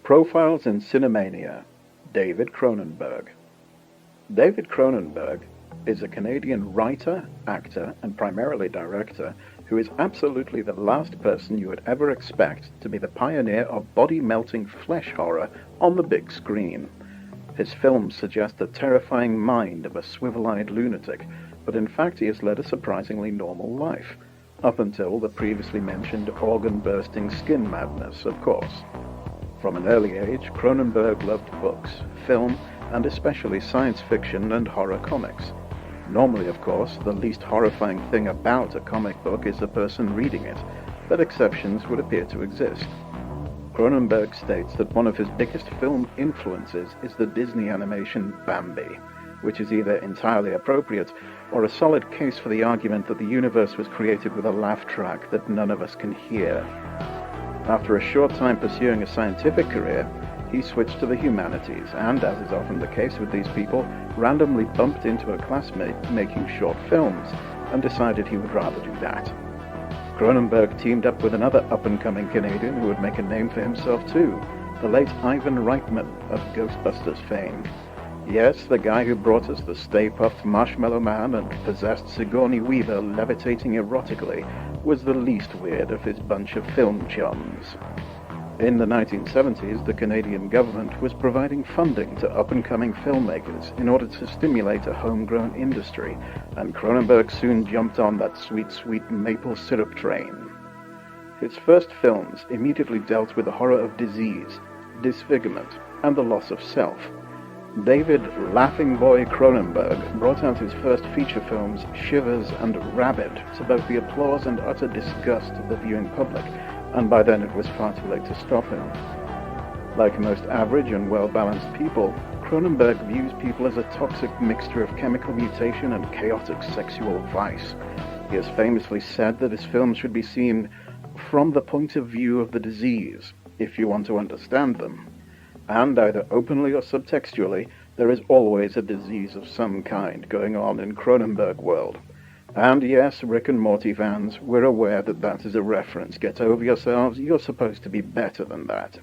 Profiles in Cinemania, David Cronenberg. David Cronenberg is a Canadian writer, actor, and primarily director who is absolutely the last person you would ever expect to be the pioneer of body-melting flesh horror on the big screen. His films suggest the terrifying mind of a swivel-eyed lunatic, but in fact he has led a surprisingly normal life, up until the previously mentioned organ-bursting skin madness, of course. From an early age, Cronenberg loved books, film, and especially science fiction and horror comics. Normally, of course, the least horrifying thing about a comic book is the person reading it, but exceptions would appear to exist. Cronenberg states that one of his biggest film influences is the Disney animation Bambi, which is either entirely appropriate or a solid case for the argument that the universe was created with a laugh track that none of us can hear. After a short time pursuing a scientific career, he switched to the humanities and, as is often the case with these people, randomly bumped into a classmate making short films and decided he would rather do that. Cronenberg teamed up with another up-and-coming Canadian who would make a name for himself too, the late Ivan Reitman of Ghostbusters fame. Yes, the guy who brought us the Stay Puft Marshmallow Man and possessed Sigourney Weaver levitating erotically was the least weird of his bunch of film chums. In the 1970s, the Canadian government was providing funding to up-and-coming filmmakers in order to stimulate a homegrown industry, and Cronenberg soon jumped on that sweet, sweet maple syrup train. His first films immediately dealt with the horror of disease, disfigurement, and the loss of self. David Laughing Boy Cronenberg brought out his first feature films, Shivers and Rabid, to both the applause and utter disgust of the viewing public, and by then it was far too late to stop him. Like most average and well-balanced people, Cronenberg views people as a toxic mixture of chemical mutation and chaotic sexual vice. He has famously said that his films should be seen from the point of view of the disease, if you want to understand them. And either openly or subtextually, there is always a disease of some kind going on in Cronenberg world. And yes, Rick and Morty fans, we're aware that that is a reference. Get over yourselves, you're supposed to be better than that.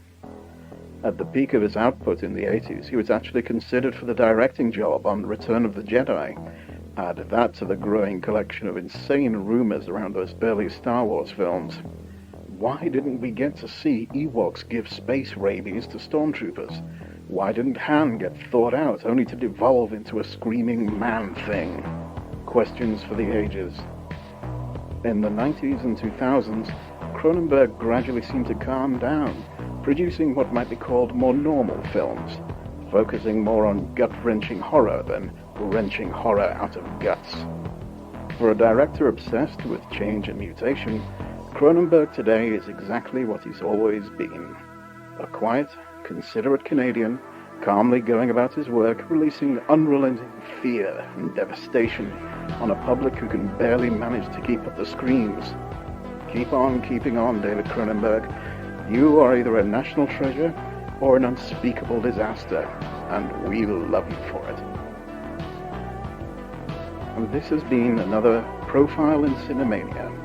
At the peak of his output in the 80s, he was actually considered for the directing job on Return of the Jedi. Add that to the growing collection of insane rumors around those early Star Wars films. Why didn't we get to see Ewoks give space rabies to stormtroopers? Why didn't Han get thawed out only to devolve into a screaming man-thing? Questions for the ages. In the 90s and 2000s, Cronenberg gradually seemed to calm down, producing what might be called more normal films, focusing more on gut-wrenching horror than wrenching horror out of guts. For a director obsessed with change and mutation, Cronenberg today is exactly what he's always been. A quiet, considerate Canadian, calmly going about his work, releasing unrelenting fear and devastation on a public who can barely manage to keep up the screams. Keep on keeping on, David Cronenberg. You are either a national treasure or an unspeakable disaster, and we love you for it. And this has been another Profile in Cinemania.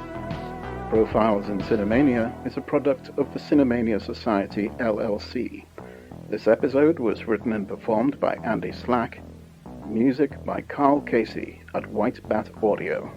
Profiles in Cinemania is a product of the Cinemania Society, LLC. This episode was written and performed by Andy Slack. Music by Carl Casey at White Bat Audio.